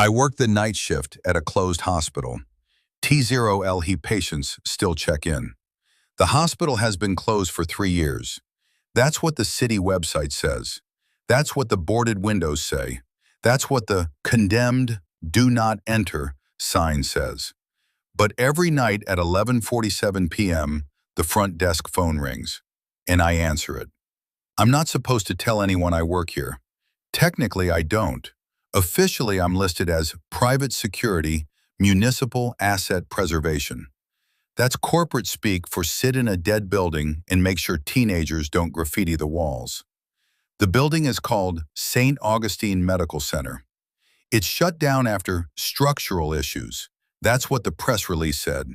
I work the night shift at a closed hospital. T0LH patients still check in. The hospital has been closed for 3 years. That's what the city website says. That's what the boarded windows say. That's what the condemned, do not enter sign says. But every night at 11:47 p.m., the front desk phone rings, and I answer it. I'm not supposed to tell anyone I work here. Technically, I don't. Officially, I'm listed as Private Security, Municipal Asset Preservation. That's corporate speak for sit in a dead building and make sure teenagers don't graffiti the walls. The building is called St. Augustine Medical Center. It's shut down after structural issues. That's what the press release said.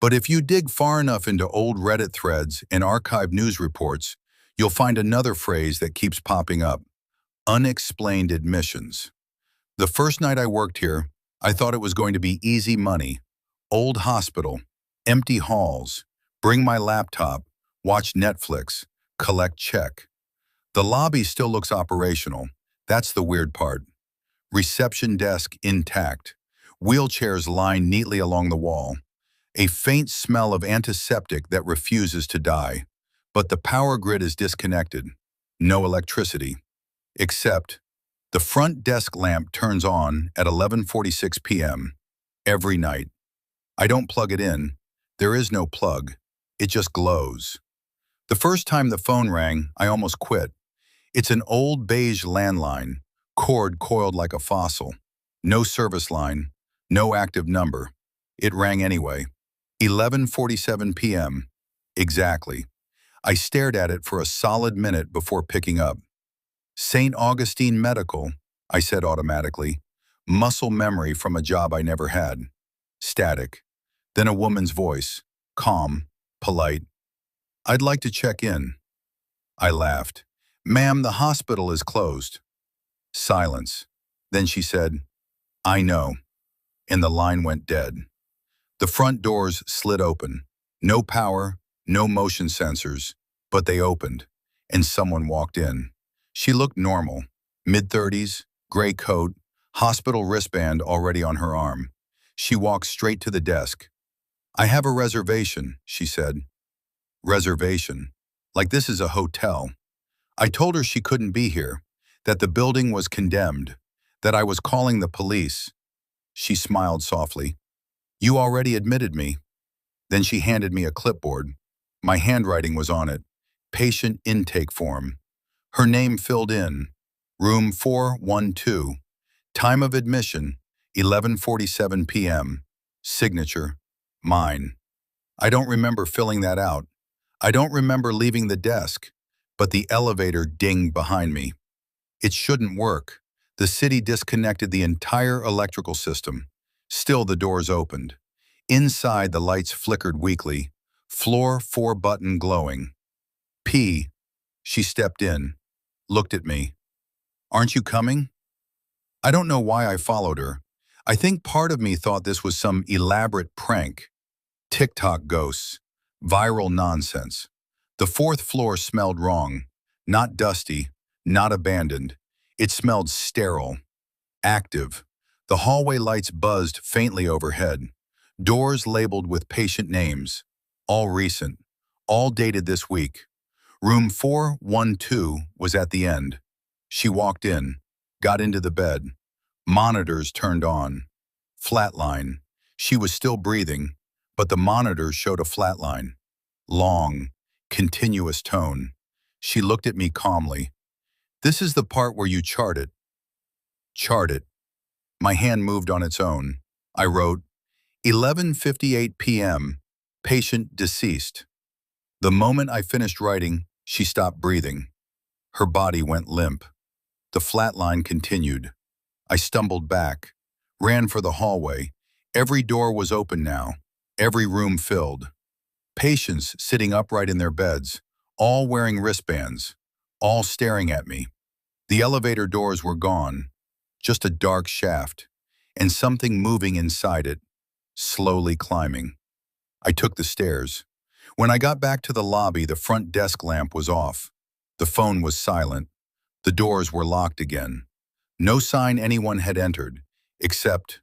But if you dig far enough into old Reddit threads and archived news reports, you'll find another phrase that keeps popping up: unexplained admissions. The first night I worked here, I thought it was going to be easy money. Old hospital, empty halls, bring my laptop, watch Netflix, collect check. The lobby still looks operational. That's the weird part. Reception desk intact. Wheelchairs lined neatly along the wall. A faint smell of antiseptic that refuses to die. But the power grid is disconnected. No electricity. Except the front desk lamp turns on at 11:46 p.m. every night. I don't plug it in. There is no plug. It just glows. The first time the phone rang, I almost quit. It's an old beige landline, cord coiled like a fossil. No service line, no active number. It rang anyway. 11:47 p.m. Exactly. I stared at it for a solid minute before picking up. St. Augustine Medical, I said automatically. Muscle memory from a job I never had. Static. Then a woman's voice, calm, polite. I'd like to check in. I laughed. Ma'am, the hospital is closed. Silence. Then she said, I know. And the line went dead. The front doors slid open. No power, no motion sensors, but they opened, and someone walked in. She looked normal, mid-30s, gray coat, hospital wristband already on her arm. She walked straight to the desk. I have a reservation, she said. Reservation? Like this is a hotel. I told her she couldn't be here, that the building was condemned, that I was calling the police. She smiled softly. You already admitted me. Then she handed me a clipboard. My handwriting was on it. Patient intake form. Her name filled in. Room 412. Time of admission, 11:47 p.m. Signature, mine. I don't remember filling that out. I don't remember leaving the desk, but the elevator dinged behind me. It shouldn't work. The city disconnected the entire electrical system. Still the doors opened. Inside the lights flickered weakly. Floor 4 button glowing. P. She stepped in. Looked at me. Aren't you coming? I don't know why I followed her. I think part of me thought this was some elaborate prank. TikTok ghosts. Viral nonsense. The 4th floor smelled wrong. Not dusty. Not abandoned. It smelled sterile. Active. The hallway lights buzzed faintly overhead. Doors labeled with patient names. All recent. All dated this week. Room 412 was at the end. She walked in, got into the bed. Monitors turned on. Flatline. She was still breathing, but the monitor showed a flatline. Long, continuous tone. She looked at me calmly. This is the part where you chart it. Chart it. My hand moved on its own. I wrote, 11:58 p.m., patient deceased. The moment I finished writing, she stopped breathing. Her body went limp. The flatline continued. I stumbled back, ran for the hallway. Every door was open now, every room filled. Patients sitting upright in their beds, all wearing wristbands, all staring at me. The elevator doors were gone, just a dark shaft, and something moving inside it, slowly climbing. I took the stairs. When I got back to the lobby, the front desk lamp was off. The phone was silent. The doors were locked again. No sign anyone had entered. Except,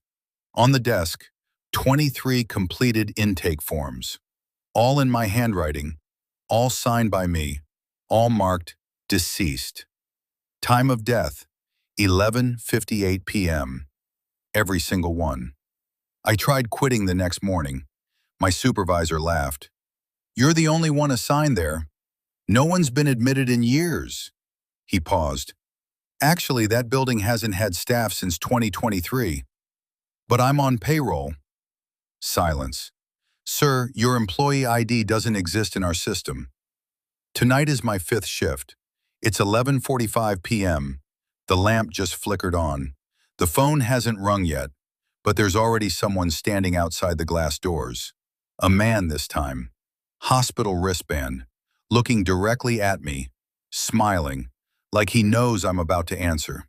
on the desk, 23 completed intake forms, all in my handwriting, all signed by me, all marked deceased. Time of death, 11:58 p.m. Every single one. I tried quitting the next morning. My supervisor laughed. "You're the only one assigned there. No one's been admitted in years." He paused. "Actually, that building hasn't had staff since 2023. But I'm on payroll." Silence. "Sir, your employee ID doesn't exist in our system. Tonight is my fifth shift. It's 11:45 p.m. The lamp just flickered on. The phone hasn't rung yet, but there's already someone standing outside the glass doors. A man this time. Hospital wristband, looking directly at me, smiling, like he knows I'm about to answer.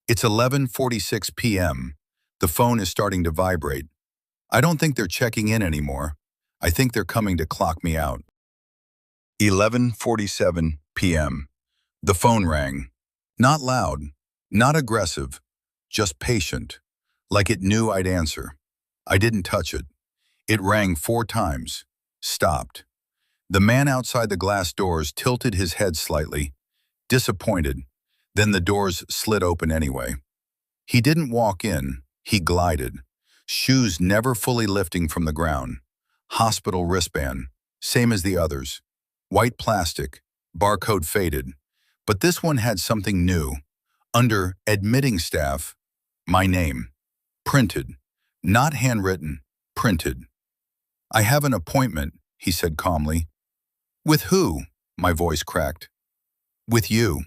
It's 11:46 p.m. The phone is starting to vibrate. I don't think they're checking in anymore. I think they're coming to clock me out. 11:47 p.m. The phone rang. Not loud, not aggressive, just patient, like it knew I'd answer. I didn't touch it. It rang 4 times, stopped. The man outside the glass doors tilted his head slightly, disappointed. Then the doors slid open anyway. He didn't walk in, he glided, shoes never fully lifting from the ground. Hospital wristband, same as the others. White plastic, barcode faded. But this one had something new. Under admitting staff, my name. Printed. Not handwritten, printed. "I have an appointment," he said calmly. "With who?" My voice cracked. "With you."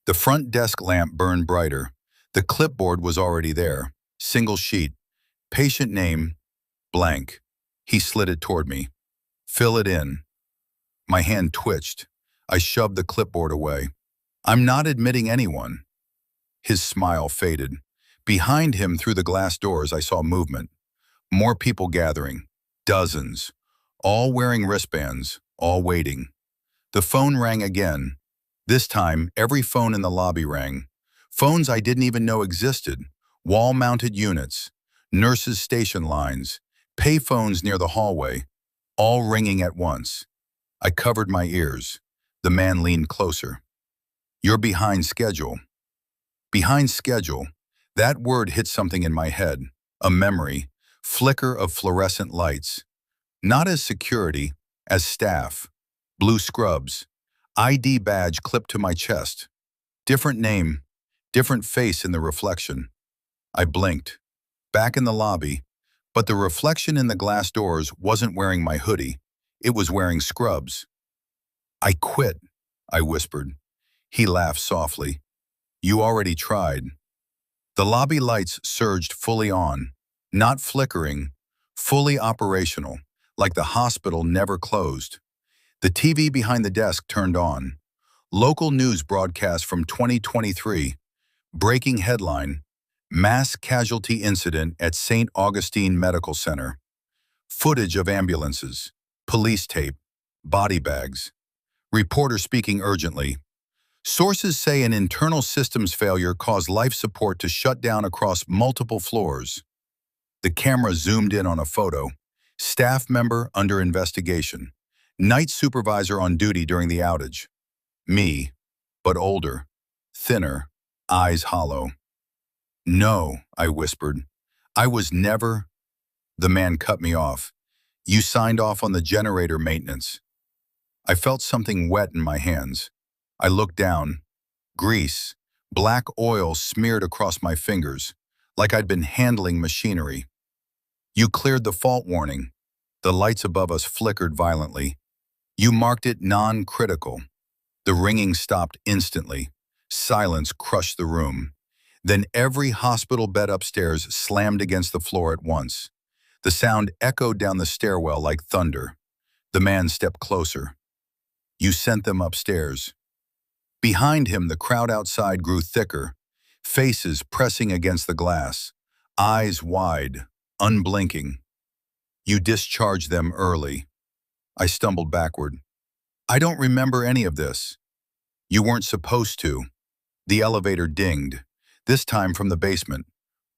The front desk lamp burned brighter. The clipboard was already there. Single sheet. Patient name, blank. He slid it toward me. "Fill it in." My hand twitched. I shoved the clipboard away. "I'm not admitting anyone." His smile faded. Behind him through the glass doors I saw movement. More people gathering. Dozens. All wearing wristbands. All waiting. The phone rang again. This time, every phone in the lobby rang. Phones I didn't even know existed. Wall-mounted units. Nurses' station lines. Pay phones near the hallway. All ringing at once. I covered my ears. The man leaned closer. "You're behind schedule." Behind schedule. That word hit something in my head. A memory. Flicker of fluorescent lights. Not as security, as staff. Blue scrubs. ID badge clipped to my chest. Different name. Different face in the reflection. I blinked. Back in the lobby. But the reflection in the glass doors wasn't wearing my hoodie. It was wearing scrubs. "I quit," I whispered. He laughed softly. "You already tried." The lobby lights surged fully on, not flickering, fully operational, like the hospital never closed. The TV behind the desk turned on. Local news broadcast from 2023. Breaking headline: Mass casualty incident at St. Augustine Medical Center. Footage of ambulances, police tape, body bags. Reporter speaking urgently. Sources say an internal systems failure caused life support to shut down across multiple floors. The camera zoomed in on a photo. Staff member under investigation. Night supervisor on duty during the outage. Me, but older, thinner, eyes hollow. "No," I whispered. "I was never—" The man cut me off. "You signed off on the generator maintenance." I felt something wet in my hands. I looked down. Grease, black oil smeared across my fingers, like I'd been handling machinery. "You cleared the fault warning." The lights above us flickered violently. "You marked it non-critical." The ringing stopped instantly. Silence crushed the room. Then every hospital bed upstairs slammed against the floor at once. The sound echoed down the stairwell like thunder. The man stepped closer. "You sent them upstairs." Behind him, the crowd outside grew thicker, faces pressing against the glass, eyes wide, unblinking. "You discharged them early." I stumbled backward. "I don't remember any of this." "You weren't supposed to." The elevator dinged, this time from the basement.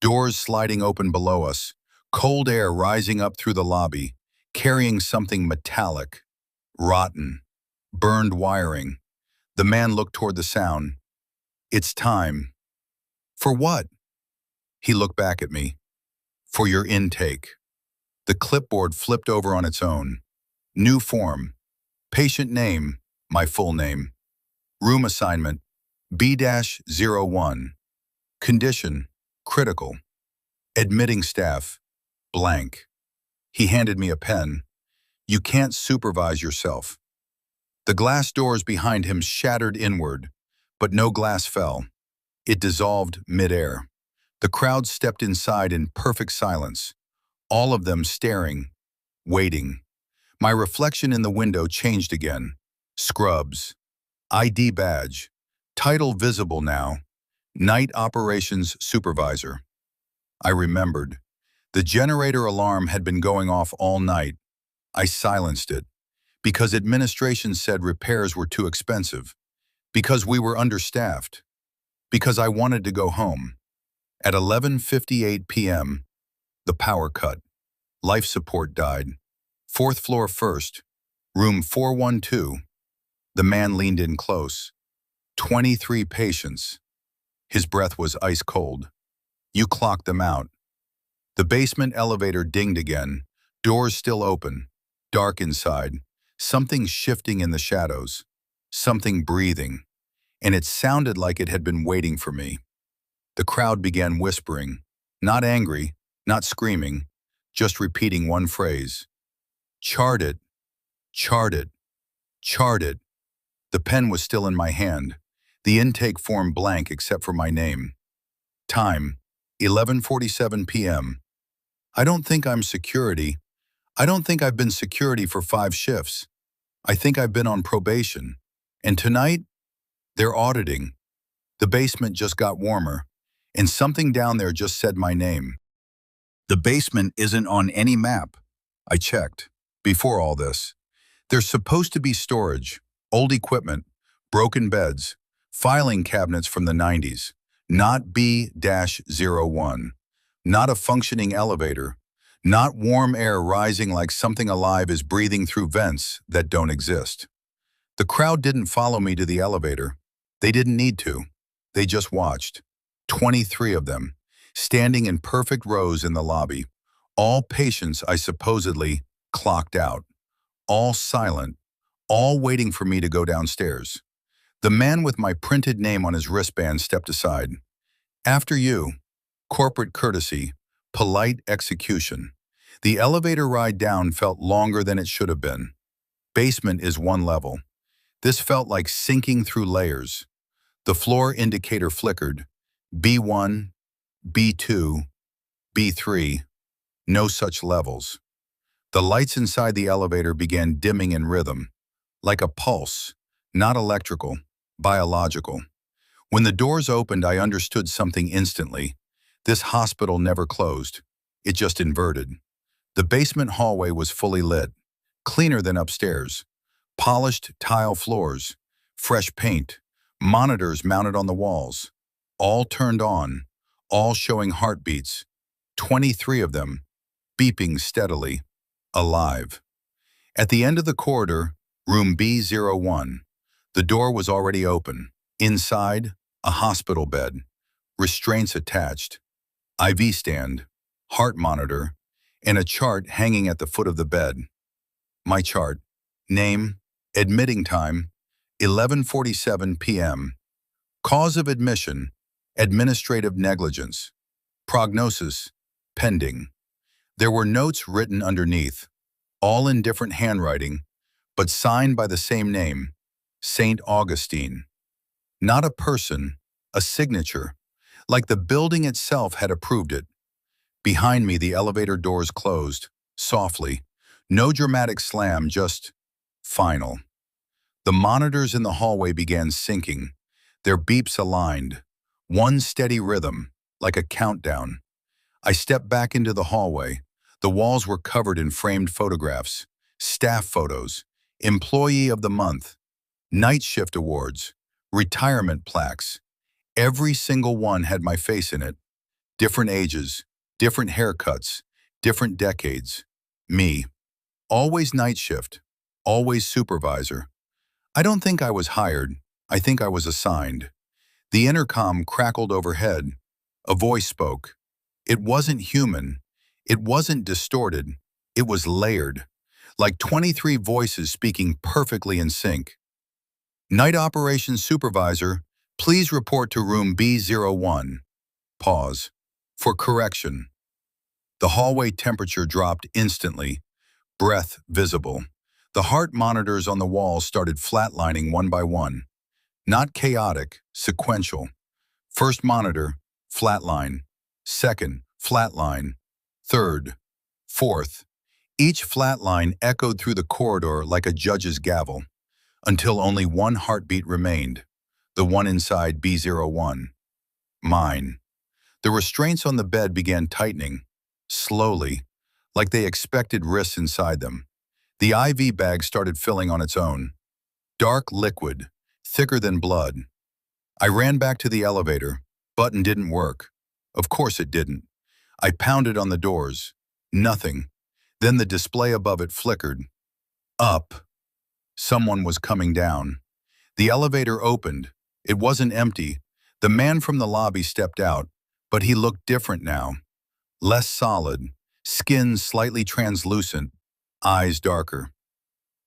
Doors sliding open below us, cold air rising up through the lobby, carrying something metallic, rotten, burned wiring. The man looked toward the sound. It's time. For what? He looked back at me. For your intake. The clipboard flipped over on its own. New form. Patient name, my full name. Room assignment, B-01. Condition, critical. Admitting staff, blank. He handed me a pen. You can't supervise yourself. The glass doors behind him shattered inward, but no glass fell. It dissolved midair. The crowd stepped inside in perfect silence, all of them staring, waiting. My reflection in the window changed again. Scrubs. ID badge. Title visible now. Night Operations Supervisor. I remembered. The generator alarm had been going off all night. I silenced it. Because administration said repairs were too expensive. Because we were understaffed. Because I wanted to go home. At 11:58 p.m., the power cut. Life support died. 4th floor first. Room 412. The man leaned in close. 23 patients. His breath was ice cold. You clocked them out. The basement elevator dinged again. Doors still open. Dark inside. Something shifting in the shadows. Something breathing. And it sounded like it had been waiting for me. The crowd began whispering. Not angry, not screaming, just repeating one phrase. Chart it, chart it, chart it. The pen was still in my hand. The intake form blank except for my name. Time, 11:47 p.m. I don't think I'm security. I don't think I've been security for 5 shifts. I think I've been on probation. And tonight, they're auditing. The basement just got warmer, and something down there just said my name. The basement isn't on any map. I checked, before all this. There's supposed to be storage, old equipment, broken beds, filing cabinets from the 90s, not B-01, not a functioning elevator, not warm air rising like something alive is breathing through vents that don't exist. The crowd didn't follow me to the elevator. They didn't need to. They just watched. 23 of them, standing in perfect rows in the lobby. All patients I supposedly clocked out. All silent, all waiting for me to go downstairs. The man with my printed name on his wristband stepped aside. After you. Corporate courtesy, polite execution. The elevator ride down felt longer than it should have been. Basement is 1 level. This felt like sinking through layers. The floor indicator flickered. B1, B2, B3, no such levels. The lights inside the elevator began dimming in rhythm, like a pulse, not electrical, biological. When the doors opened, I understood something instantly. This hospital never closed. It just inverted. The basement hallway was fully lit, cleaner than upstairs. Polished tile floors, fresh paint, monitors mounted on the walls. All turned on, all showing heartbeats. 23 of them, beeping steadily, alive. At the end of the corridor, room B01, the door was already open. Inside, a hospital bed, restraints attached, IV stand, heart monitor, and a chart hanging at the foot of the bed. My chart, name, admitting time, 11:47 p.m. Cause of admission, administrative negligence. Prognosis, pending. There were notes written underneath, all in different handwriting, but signed by the same name, St. Augustine. Not a person, a signature, like the building itself had approved it. Behind me, the elevator doors closed, softly. No dramatic slam, just final. The monitors in the hallway began syncing, their beeps aligned, one steady rhythm, like a countdown. I stepped back into the hallway. The walls were covered in framed photographs, staff photos, employee of the month, night shift awards, retirement plaques. Every single one had my face in it. Different ages, different haircuts, different decades. Me. Always night shift, always supervisor. I don't think I was hired. I think I was assigned. The intercom crackled overhead. A voice spoke. It wasn't human. It wasn't distorted. It was layered, like 23 voices speaking perfectly in sync. Night operations supervisor, please report to room B01. Pause. For correction. The hallway temperature dropped instantly, breath visible. The heart monitors on the wall started flatlining one by one. Not chaotic, sequential. First monitor, flatline. Second, flatline. Third, fourth. Each flatline echoed through the corridor like a judge's gavel, until only one heartbeat remained, the one inside B01. Mine. The restraints on the bed began tightening, slowly, like they expected wrists inside them. The IV bag started filling on its own. Dark liquid, thicker than blood. I ran back to the elevator. Button didn't work. Of course it didn't. I pounded on the doors. Nothing. Then the display above it flickered. Up. Someone was coming down. The elevator opened. It wasn't empty. The man from the lobby stepped out, but he looked different now. Less solid, skin slightly translucent, eyes darker.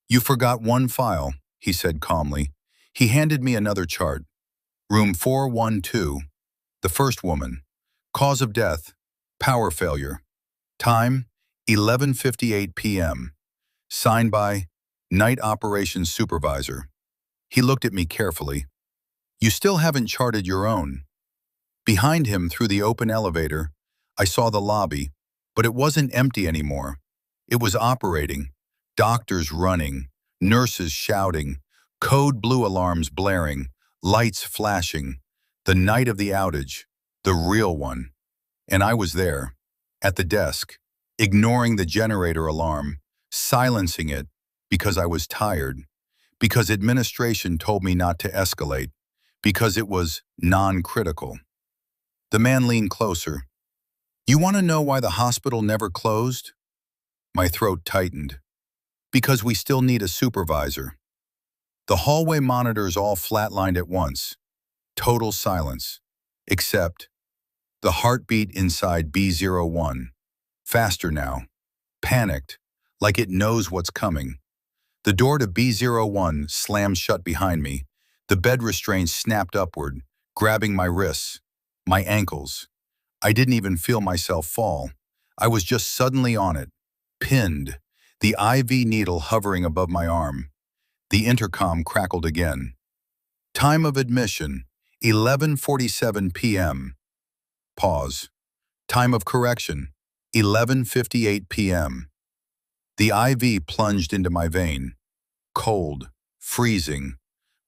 You forgot one file, he said calmly. He handed me another chart. Room 412. The first woman. Cause of death, power failure. Time, 11:58 p.m. Signed by Night Operations Supervisor. He looked at me carefully. You still haven't charted your own. Behind him, through the open elevator, I saw the lobby, but it wasn't empty anymore. It was operating. Doctors running, nurses shouting, code blue alarms blaring, lights flashing. The night of the outage, the real one. And I was there, at the desk, ignoring the generator alarm, silencing it because I was tired, because administration told me not to escalate, because it was non-critical. The man leaned closer. You want to know why the hospital never closed? My throat tightened. Because we still need a supervisor. The hallway monitors all flatlined at once. Total silence. Except the heartbeat inside B01. Faster now. Panicked, like it knows what's coming. The door to B01 slammed shut behind me. The bed restraints snapped upward, grabbing my wrists, my ankles. I didn't even feel myself fall. I was just suddenly on it, pinned, the IV needle hovering above my arm. The intercom crackled again. Time of admission, 11:47 p.m. Pause. Time of correction, 11:58 p.m. The IV plunged into my vein. Cold, freezing.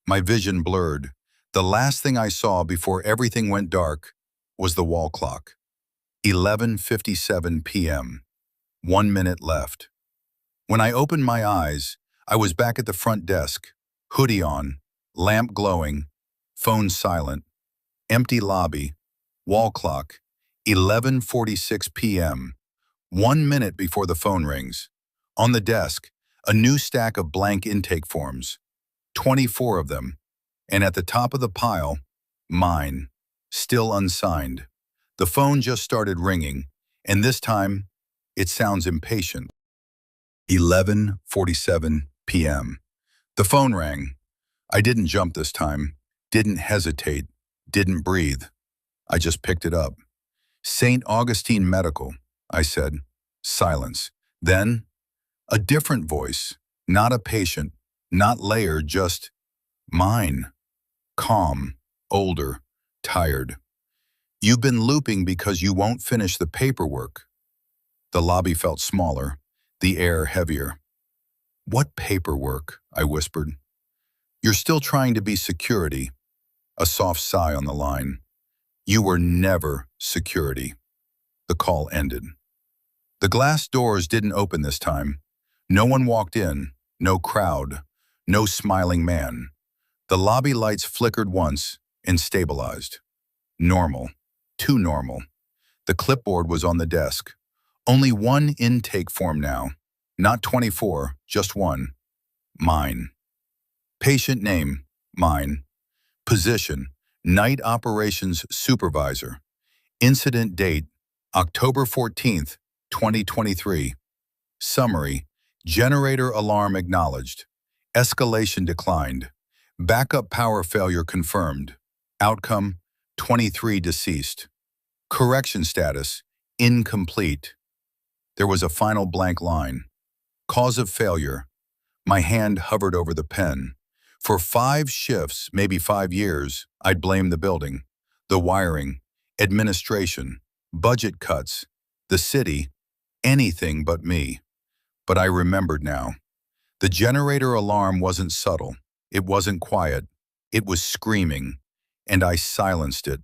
My vision blurred. The last thing I saw before everything went dark was the wall clock. 11:57 p.m. 1 minute left. When I opened my eyes, I was back at the front desk, hoodie on, lamp glowing, phone silent, empty lobby, wall clock, 11:46 p.m. 1 minute before the phone rings. On the desk, a new stack of blank intake forms, 24 of them, and at the top of the pile, mine, still unsigned. The phone just started ringing, and this time, it sounds impatient. 11:47 p.m. The phone rang. I didn't jump this time, didn't hesitate, didn't breathe. I just picked it up. St. Augustine Medical, I said. Silence. Then, a different voice, not a patient, not layered, just mine. Calm, older, tired. You've been looping because you won't finish the paperwork. The lobby felt smaller, the air heavier. What paperwork? I whispered. You're still trying to be security. A soft sigh on the line. You were never security. The call ended. The glass doors didn't open this time. No one walked in, no crowd, no smiling man. The lobby lights flickered once and stabilized. Normal. Too normal. The clipboard was on the desk. Only one intake form now. Not 24, just one. Mine. Patient name, mine. Position, Night Operations Supervisor. Incident date, October 14th, 2023. Summary, generator alarm acknowledged. Escalation declined. Backup power failure confirmed. Outcome, 23 deceased. Correction status, incomplete. There was a final blank line. Cause of failure. My hand hovered over the pen. For 5 shifts, maybe 5 years, I'd blame the building, the wiring, administration, budget cuts, the city, anything but me. But I remembered now. The generator alarm wasn't subtle. It wasn't quiet. It was screaming. And I silenced it.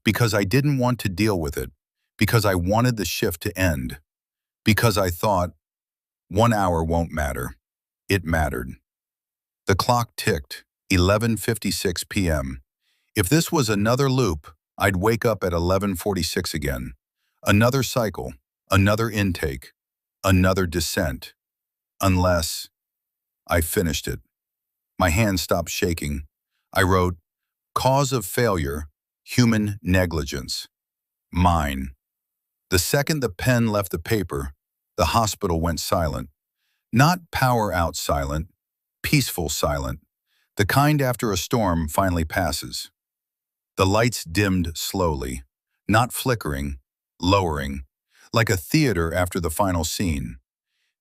Because I didn't want to deal with it. Because I wanted the shift to end. Because I thought, 1 hour won't matter. It mattered. The clock ticked, 11:56 p.m. If this was another loop, I'd wake up at 11:46 again. Another cycle, another intake, another descent. Unless I finished it. My hand stopped shaking. I wrote, cause of failure, human negligence. Mine. The second the pen left the paper, the hospital went silent. Not power out silent, peaceful silent, the kind after a storm finally passes. The lights dimmed slowly, not flickering, lowering, like a theater after the final scene.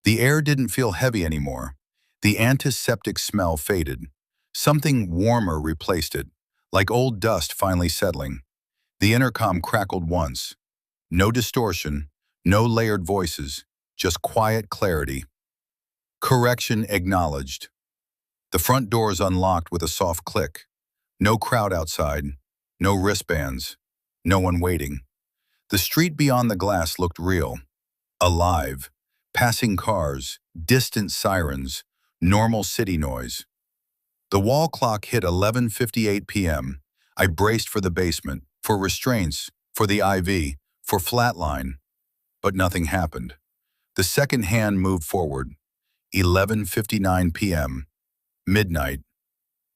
The air didn't feel heavy anymore. The antiseptic smell faded. Something warmer replaced it, like old dust finally settling. The intercom crackled once. No distortion, no layered voices, just quiet clarity. Correction acknowledged. The front doors unlocked with a soft click. No crowd outside, no wristbands, no one waiting. The street beyond the glass looked real, alive. Passing cars, distant sirens, normal city noise. The wall clock hit 11:58 p.m. I braced for the basement, for restraints, for the IV, for flatline. But nothing happened. The second hand moved forward. 11:59 p.m. Midnight.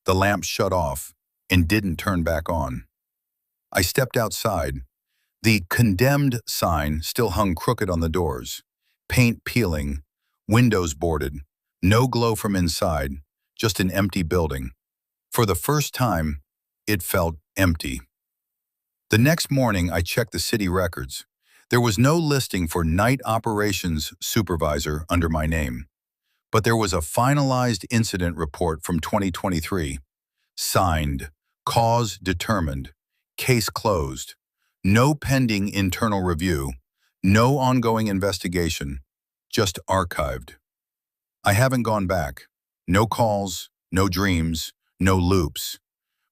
The lamp shut off and didn't turn back on. I stepped outside. The condemned sign still hung crooked on the doors. Paint peeling, windows boarded, no glow from inside, just an empty building. For the first time, it felt empty. The next morning, I checked the city records. There was no listing for Night Operations Supervisor under my name. But there was a finalized incident report from 2023. Signed, cause determined, case closed, no pending internal review, no ongoing investigation, just archived. I haven't gone back. No calls, no dreams, no loops.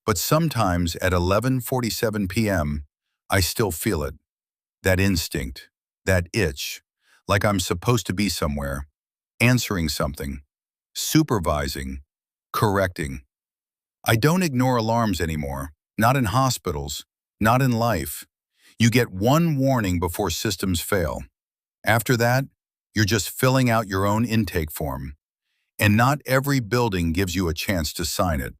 But sometimes at 11:47 p.m., I still feel it. That instinct, that itch, like I'm supposed to be somewhere, answering something, supervising, correcting. I don't ignore alarms anymore, not in hospitals, not in life. You get one warning before systems fail. After that, you're just filling out your own intake form. And not every building gives you a chance to sign it.